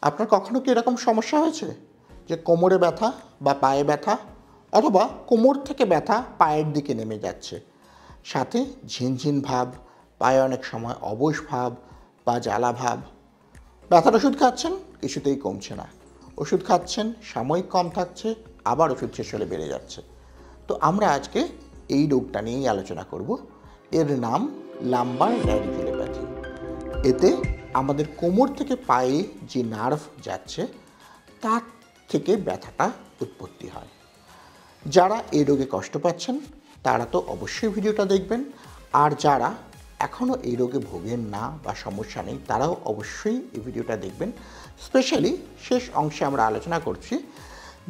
আপনার কখনো কি এরকম সমস্যা হয়েছে যে কোমরে ব্যথা বা পায়ে ব্যথা অথবা কোমর থেকে ব্যথা পায়ের দিকে নেমে যাচ্ছে, সাথে ঝিনঝিন ভাব, পায়ে অনেক সময় অবশ ভাব বা জ্বালা ভাব? ব্যথার ওষুধ খাচ্ছেন, কিছুতেই কমছে না। ওষুধ খাচ্ছেন, সাময়িক কম থাকছে, আবার ওষুধ শেষ হলে বেড়ে যাচ্ছে। তো আমরা আজকে এই রোগটা নিয়েই আলোচনা করব। এর নাম লাম্বার র্যাডিকুলোপ্যাথি। এতে আমাদের কোমর থেকে পায়ে যে নার্ভ যাচ্ছে তার থেকে ব্যথাটা উৎপত্তি হয়। যারা এই রোগে কষ্ট পাচ্ছেন তারা তো অবশ্যই ভিডিওটা দেখবেন, আর যারা এখনও এই রোগে ভোগেন না বা সমস্যা নেই তারাও অবশ্যই এই ভিডিওটা দেখবেন। স্পেশালি শেষ অংশে আমরা আলোচনা করছি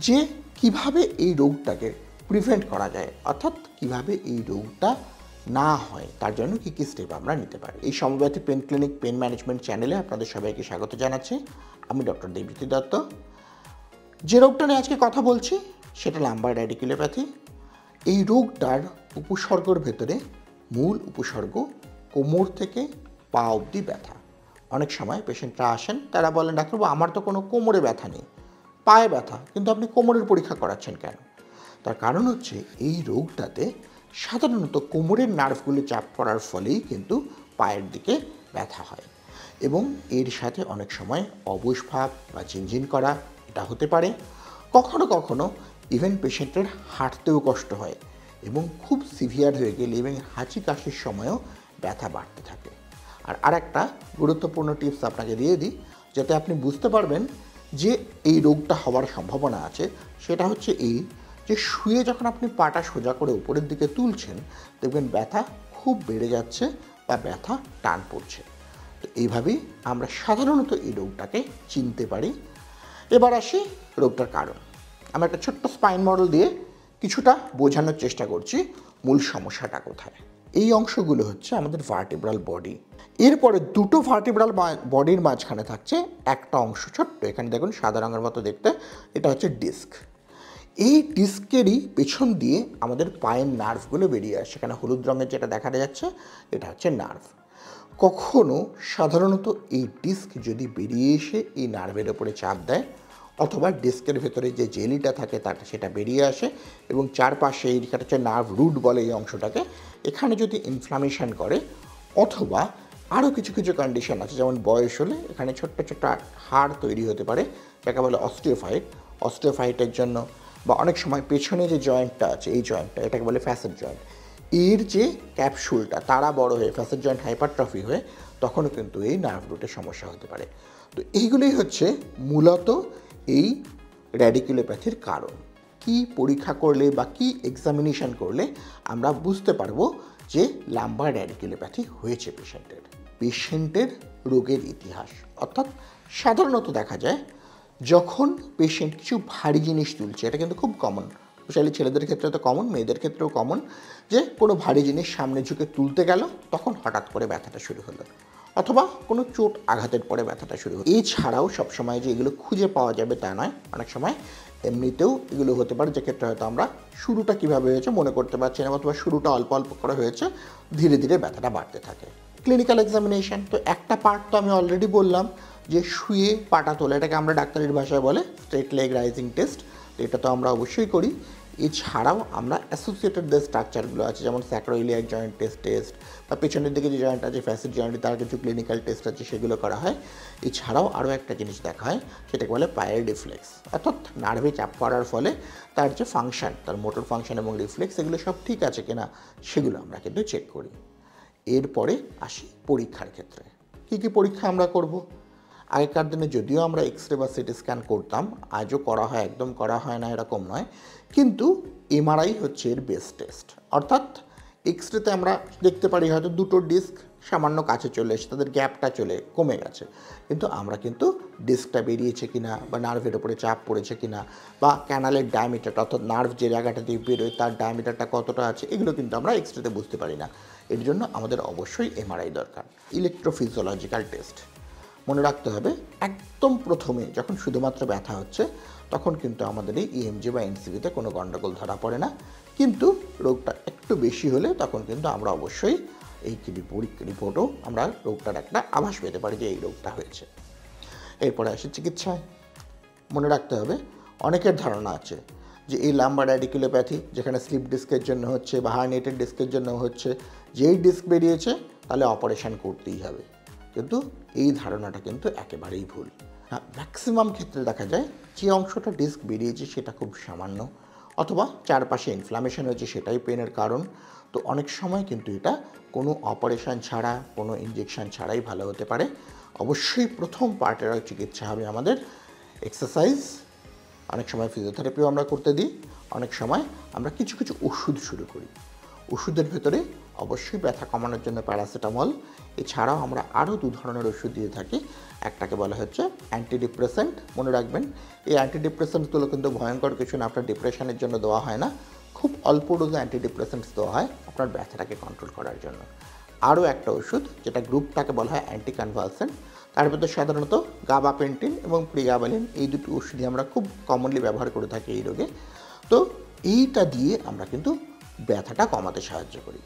যে কিভাবে এই রোগটাকে প্রিভেন্ট করা যায়, অর্থাৎ কিভাবে এই রোগটা না হয় তার জন্য কী কী স্টেপ আমরা নিতে পারি। এই সমব্যাথী পেন ক্লিনিক পেন ম্যানেজমেন্ট চ্যানেলে আপনাদের সবাইকে স্বাগত জানাচ্ছি। আমি ডক্টর দেবজ্যোতি দত্ত। যে রোগটা নিয়ে আজকে কথা বলছি সেটা লাম্বার র্যাডিকুলোপ্যাথি। এই রোগটার উপসর্গের ভেতরে মূল উপসর্গ কোমর থেকে পা অবধি ব্যথা। অনেক সময় পেশেন্টরা আসেন, তারা বলেন ডাক্তারবাবু আমার তো কোনো কোমরে ব্যথা নেই, পায়ে ব্যথা, কিন্তু আপনি কোমরের পরীক্ষা করাচ্ছেন কেন? তার কারণ হচ্ছে এই রোগটাতে সাধারণত কোমরের নার্ভগুলো চাপ পড়ার ফলেই কিন্তু পায়ের দিকে ব্যথা হয়, এবং এর সাথে অনেক সময় অবশ ভাব বা ঝিনঝিন করা এটা হতে পারে। কখনো কখনো ইভেন পেশেন্টের হাঁটতেও কষ্ট হয় এবং খুব সিভিয়ার হয়ে গেলে এবং হাঁচি কাশির সময়ও ব্যথা বাড়তে থাকে। আর আরেকটা গুরুত্বপূর্ণ টিপস আপনাকে দিয়ে দিই, যাতে আপনি বুঝতে পারবেন যে এই রোগটা হওয়ার সম্ভাবনা আছে, সেটা হচ্ছে এই যে শুয়ে যখন আপনি পাটা সোজা করে উপরের দিকে তুলছেন দেখবেন ব্যথা খুব বেড়ে যাচ্ছে বা ব্যথা টান পড়ছে। তো এইভাবেই আমরা সাধারণত এই রোগটাকে চিনতে পারি। এবার আসি রোগটার কারণ। আমরা একটা ছোট্ট স্পাইন মডেল দিয়ে কিছুটা বোঝানোর চেষ্টা করছি মূল সমস্যাটা কোথায়। এই অংশগুলো হচ্ছে আমাদের ভার্টিব্রাল বডি। এরপরে দুটো ভার্টিব্রাল বডির মাঝখানে থাকছে একটা অংশ ছোট্ট, এখানে দেখুন সাদা রঙের মতো দেখতে, এটা হচ্ছে ডিস্ক। এই ডিস্কেরই পেছন দিয়ে আমাদের পায়ের নার্ভগুলো বেরিয়ে আসে। সেখানে হলুদ রঙের যেটা দেখা যাচ্ছে এটা হচ্ছে নার্ভ। কখনো সাধারণত এই ডিস্ক যদি বেরিয়ে এসে এই নার্ভের ওপরে চাপ দেয়, অথবা ডিস্কের ভেতরে যে জেলিটা থাকে তাটা সেটা বেরিয়ে আসে এবং চারপাশে এইটা হচ্ছে নার্ভ রুট বলে এই অংশটাকে, এখানে যদি ইনফ্লামেশন করে, অথবা আরও কিছু কিছু কন্ডিশন আছে যেমন বয়স হলে এখানে ছোট্ট ছোট্ট হাড় তৈরি হতে পারে যাকে বলে অস্টিওফাইট। অস্টিওফাইটের জন্য বা অনেক সময় পেছনে যে জয়েন্টটা আছে এই জয়েন্টটা, এটাকে বলে ফ্যাসেট জয়েন্ট, এর যে ক্যাপসুলটা তারা বড় হয়ে ফ্যাসেট জয়েন্ট হাইপারট্রফি হয়ে তখনও কিন্তু এই নার্ভ রুটের সমস্যা হতে পারে। তো এইগুলোই হচ্ছে মূলত এই র্যাডিকুলোপ্যাথির কারণ। কি পরীক্ষা করলে বা কি এক্সামিনেশন করলে আমরা বুঝতে পারবো যে লাম্বার র্যাডিকুলোপ্যাথি হয়েছে পেশেন্টের রোগের ইতিহাস। অর্থাৎ সাধারণত দেখা যায় যখন পেশেন্ট কিছু ভারী জিনিস তুলছে, এটা কিন্তু খুব কমন, স্পেশালি ছেলেদের ক্ষেত্রে তো কমন, মেয়েদের ক্ষেত্রেও কমন, যে কোনো ভারী জিনিস সামনে ঝুঁকে তুলতে গেল তখন হঠাৎ করে ব্যথাটা শুরু হলো, অথবা কোনো চোট আঘাতের পরে ব্যথাটা শুরু হলো। এছাড়াও সবসময় যে এগুলো খুঁজে পাওয়া যাবে তা নয়, অনেক সময় এমনিতেও এগুলো হতে পারে যে ক্ষেত্রে হয়তো আমরা শুরুটা কীভাবে হয়েছে মনে করতে পারছি না, অথবা শুরুটা অল্প অল্প করে হয়েছে, ধীরে ধীরে ব্যথাটা বাড়তে থাকে। ক্লিনিক্যাল এক্সামিনেশন তো একটা পার্ট তো আমি অলরেডি বললাম, যে শুয়ে পাটা তোলা, এটাকে আমরা ডাক্তারির ভাষায় বলে স্ট্রেট লেগ রাইজিং টেস্ট, এটা তো আমরা অবশ্যই করি। এছাড়াও আমরা অ্যাসোসিয়েটেড যে স্ট্রাকচারগুলো আছে যেমন স্যাক্রোইলিয়াক জয়েন্ট টেস্ট বা পেছনের দিকে যে জয়েন্ট আছে ফ্যাসিড জয়েন্ট, তার কিছু ক্লিনিক্যাল টেস্ট আছে সেগুলো করা হয়। এছাড়াও আরও একটা জিনিস দেখা হয়, সেটাকে বলে পায়ের রিফ্লেক্স, অর্থাৎ নার্ভে চাপ পড়ার ফলে তার যে ফাংশন, তার মোটর ফাংশন এবং রিফ্লেক্স, এগুলো সব ঠিক আছে কিনা সেগুলো আমরা কিন্তু চেক করি। এরপরে আসি পরীক্ষার ক্ষেত্রে। কী কী পরীক্ষা আমরা করব? আগেকার দিনে যদিও আমরা এক্স রে বা সিটি স্ক্যান করতাম, আজও করা হয়, একদম করা হয় না এরকম নয়, কিন্তু এমআরআই হচ্ছে এর বেস্ট টেস্ট। অর্থাৎ এক্স রেতে আমরা দেখতে পারি হয়তো দুটো ডিস্ক সামান্য কাছে চলে এসে তাদের গ্যাপটা কমে গেছে, কিন্তু আমরা কিন্তু ডিস্কটা বেরিয়েছে কিনা বা নার্ভের ওপরে চাপ পড়েছে কিনা বা ক্যানালের ডায়ামিটারটা, অর্থাৎ নার্ভ যে জায়গাটা দিয়ে বেরোয় তার ডায়ামিটারটা কতটা আছে, এগুলো কিন্তু আমরা এক্স রেতে বুঝতে পারি না। এর জন্য আমাদের অবশ্যই এমআরআই দরকার। ইলেকট্রোফিজিওলজিক্যাল টেস্ট মনে রাখতে হবে, একদম প্রথমে যখন শুধুমাত্র ব্যথা হচ্ছে তখন কিন্তু আমাদের এই ইএমজি বা এনসিবিতে কোনো গণ্ডগোল ধরা পড়ে না, কিন্তু রোগটা একটু বেশি হলে তখন কিন্তু আমরা অবশ্যই এই রিপোর্টও আমরা রোগটার একটা আভাস পেতে পারি যে এই রোগটা হয়েছে। এরপরে আসে চিকিৎসায়। মনে রাখতে হবে অনেকের ধারণা আছে যে এই লাম্বার র্যাডিকুলোপ্যাথি যেখানে স্লিপ ডিস্কের জন্য হচ্ছে বা হার্নিয়েটেড ডিস্কের জন্য হচ্ছে, যেই ডিস্ক বেরিয়েছে তাহলে অপারেশন করতেই হবে, কিন্তু এই ধারণাটা কিন্তু একেবারেই ভুল। ম্যাক্সিমাম ক্ষেত্রে দেখা যায় যে অংশটা ডিস্ক বেরিয়েছে সেটা খুব সামান্য, অথবা চারপাশে ইনফ্লামেশন হয়েছে সেটাই পেনের কারণ। তো অনেক সময় কিন্তু এটা কোনো অপারেশন ছাড়া, কোনো ইনজেকশন ছাড়াই ভালো হতে পারে। অবশ্যই প্রথম পার্টের চিকিৎসা হবে আমাদের এক্সারসাইজ, অনেক সময় ফিজিওথেরাপিও আমরা করতে দিই, অনেক সময় আমরা কিছু কিছু ওষুধ শুরু করি। ওষুধের ভেতরে অবশ্যই ব্যথা কমানোর জন্য প্যারাসিটামল, এছাড়াও আমরা আরও 2 ধরনের ওষুধ দিয়ে থাকি। একটাকে বলা হচ্ছে অ্যান্টিডিপ্রেসেন্ট। মনে রাখবেন এই অ্যান্টিডিপ্রেসেন্টগুলো কিন্তু ভয়ঙ্কর কিছু না, আপনার ডিপ্রেশনের জন্য দেওয়া হয় না, খুব অল্প ডোজে অ্যান্টিডিপ্রেসেন্টস দেওয়া হয় আপনার ব্যথাটাকে কন্ট্রোল করার জন্য। আরও একটা ওষুধ যেটা গ্রুপটাকে বলা হয় অ্যান্টিকনভালসেন্ট, তার ভিতরে সাধারণত গাবাপেন্টিন এবং প্রিগাবালিন, এই দুটি ওষুধই আমরা খুব কমনলি ব্যবহার করে থাকি এই রোগে। তো এইটা দিয়ে আমরা কিন্তু ব্যথাটা কমাতে সাহায্য করি।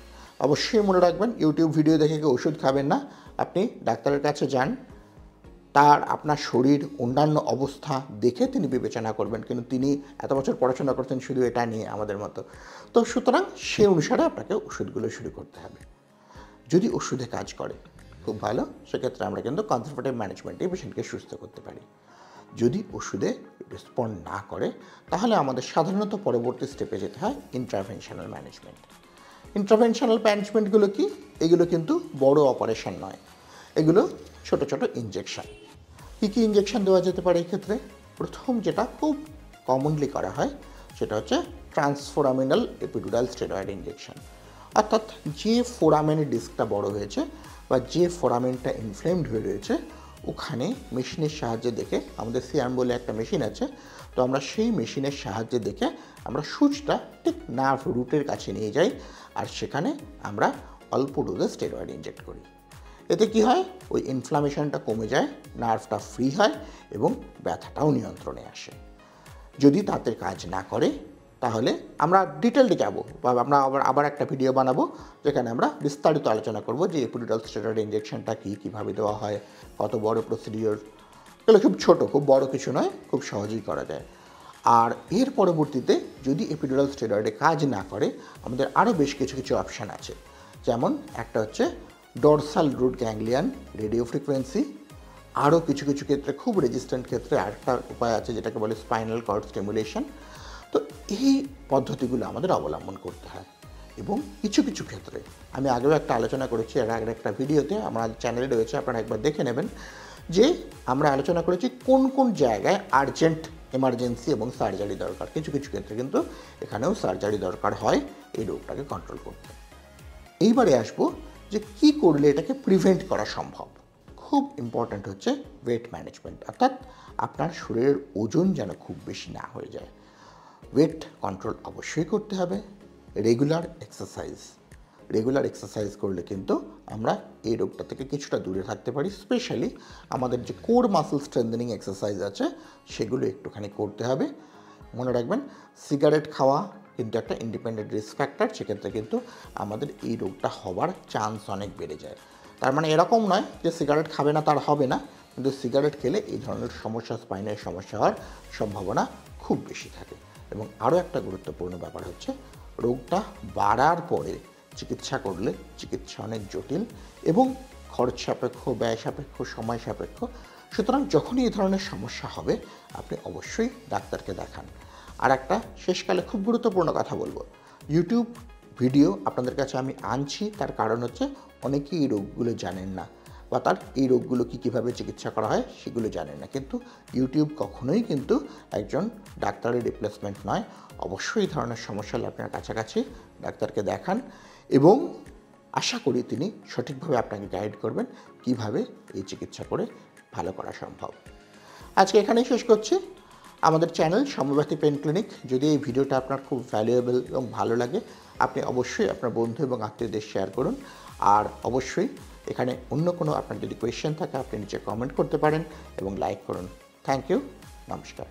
অবশ্যই মনে রাখবেন ইউটিউব ভিডিও দেখে কেউ ওষুধ খাবেন না, আপনি ডাক্তারের কাছে যান, তার আপনার শরীর অন্যান্য অবস্থা দেখে তিনি বিবেচনা করবেন, কিন্তু তিনি এত বছর পড়াশোনা করছেন শুধু এটা নিয়ে আমাদের মতো। তো সুতরাং সে অনুসারে আপনাকে ওষুধগুলো শুরু করতে হবে। যদি ওষুধে কাজ করে খুব ভালো, সেক্ষেত্রে আমরা কিন্তু কনজারভেটিভ ম্যানেজমেন্টে পেশেন্টকে সুস্থ করতে পারি। যদি ওষুধে রেসপন্ড না করে তাহলে আমাদের সাধারণত পরবর্তী স্টেপে যেতে হয় ইন্টারভেনশনাল ম্যানেজমেন্ট। ইন্টারভেনশনাল ম্যানেজমেন্টগুলো কি? এগুলো কিন্তু বড় অপারেশন নয়, এগুলো ছোট ছোট ইনজেকশন। কী কী ইনজেকশন দেওয়া যেতে পারে এক্ষেত্রে? প্রথম যেটা খুব কমনলি করা হয় সেটা হচ্ছে ট্রান্সফোরামিনাল এপিডুরাল স্টেরয়েড ইনজেকশন। অর্থাৎ যে ফোরামেনের ডিস্কটা বড় হয়েছে বা যে ফোরামেনটা ইনফ্লেমড হয়ে রয়েছে ওখানে মেশিনের সাহায্যে দেখে, আমাদের সিআরএম বলে একটা মেশিন আছে, তো আমরা সেই মেশিনের সাহায্যে দেখে আমরা সুচটা ঠিক নার্ভ রুটের কাছে নিয়ে যাই, আর সেখানে আমরা অল্প ডোজে স্টেরয়েড ইনজেক্ট করি। এতে কি হয়? ওই ইনফ্লামেশনটা কমে যায়, নার্ভটা ফ্রি হয় এবং ব্যথাটাও নিয়ন্ত্রণে আসে। যদি তাতে কাজ না করে তাহলে আমরা ডিটেলডে যাব, বা আমরা আবার একটা ভিডিও বানাবো যেখানে আমরা বিস্তারিত আলোচনা করব যে এপিডুরাল স্টেরয়েড ইনজেকশনটা কীভাবে দেওয়া হয়, কত বড় প্রসিডিওর। এগুলো খুব ছোট, খুব বড় কিছু নয়, খুব সহজেই করা যায়। আর এর পরবর্তীতে যদি এপিডুরাল স্টেরয়েডে কাজ না করে আমাদের আরও বেশ কিছু কিছু অপশান আছে, যেমন একটা হচ্ছে ডরসাল রুট গ্যাংলিয়ান রেডিও ফ্রিকোয়েন্সি, আরও কিছু কিছু ক্ষেত্রে খুব রেজিস্ট্যান্ট ক্ষেত্রে আরেকটা উপায় আছে যেটাকে বলে স্পাইনাল কর্ড স্টিমুলেশন। তো এই পদ্ধতিগুলো আমাদের অবলম্বন করতে হয়। এবং কিছু কিছু ক্ষেত্রে আমি আগেও একটা আলোচনা করেছি, এর আগের একটা ভিডিওতে আমার চ্যানেলে রয়েছে, আপনারা একবার দেখে নেবেন, যে আমরা আলোচনা করেছি কোন কোন জায়গায় আর্জেন্ট এমার্জেন্সি এবং সার্জারি দরকার। কিছু কিছু ক্ষেত্রে কিন্তু এখানেও সার্জারি দরকার হয় এই রোগটাকে কন্ট্রোল করতে। এইবারে আসবো যে কী করলে এটাকে প্রিভেন্ট করা সম্ভব। খুব ইম্পর্ট্যান্ট হচ্ছে ওয়েট ম্যানেজমেন্ট, অর্থাৎ আপনার শরীরের ওজন যেন খুব বেশি না হয়ে যায়। ওয়েট কন্ট্রোল অবশ্যই করতে হবে। রেগুলার এক্সারসাইজ করলে কিন্তু আমরা এই রোগটা থেকে কিছুটা দূরে থাকতে পারি। স্পেশালি আমাদের যে কোর মাসল স্ট্রেংথেনিং এক্সারসাইজ আছে সেগুলো একটুখানি করতে হবে। মনে রাখবেন সিগারেট খাওয়া কিন্তু একটা ইন্ডিপেন্ডেন্ট রিস্ক ফ্যাক্টর, সেক্ষেত্রে কিন্তু আমাদের এই রোগটা হওয়ার চান্স অনেক বেড়ে যায়। তার মানে এরকম নয় যে সিগারেট খাবে না তার হবে না, কিন্তু সিগারেট খেলে এই ধরনের সমস্যা, স্পাইনের সমস্যা হওয়ার সম্ভাবনা খুব বেশি থাকে। এবং আরও একটা গুরুত্বপূর্ণ ব্যাপার হচ্ছে রোগটা বাড়ার পরে চিকিৎসা করলে চিকিৎসা অনেক জটিল এবং খরচ সাপেক্ষ, ব্যয় সাপেক্ষ, সময় সাপেক্ষ। সুতরাং যখনই এই ধরনের সমস্যা হবে আপনি অবশ্যই ডাক্তারকে দেখান। আর একটা শেষকালে খুব গুরুত্বপূর্ণ কথা বলবো, ইউটিউব ভিডিও আপনাদের কাছে আমি আনছি তার কারণ হচ্ছে অনেকেই এই রোগগুলো জানেন না, বা তার এই রোগগুলো কীভাবে চিকিৎসা করা হয় সেগুলো জানেন না। কিন্তু ইউটিউব কখনোই কিন্তু একজন ডাক্তারের রিপ্লেসমেন্ট নয়। অবশ্যই এই ধরনের সমস্যা হলে আপনার কাছাকাছি ডাক্তারকে দেখান এবং আশা করি তিনি সঠিকভাবে আপনাকে গাইড করবেন কিভাবে এই চিকিৎসা করে ভালো করা সম্ভব। আজকে এখানেই শেষ করছি। আমাদের চ্যানেল সমব্যথী পেন ক্লিনিক, যদি এই ভিডিওটা আপনার খুব ভ্যালুয়েবল এবং ভালো লাগে আপনি অবশ্যই আপনার বন্ধু এবং আত্মীয়দের শেয়ার করুন। আর অবশ্যই এখানে অন্য কোনো আপনার যদি কোয়েশ্চেন থাকে আপনি নিচে কমেন্ট করতে পারেন এবং লাইক করুন। থ্যাংক ইউ, নমস্কার।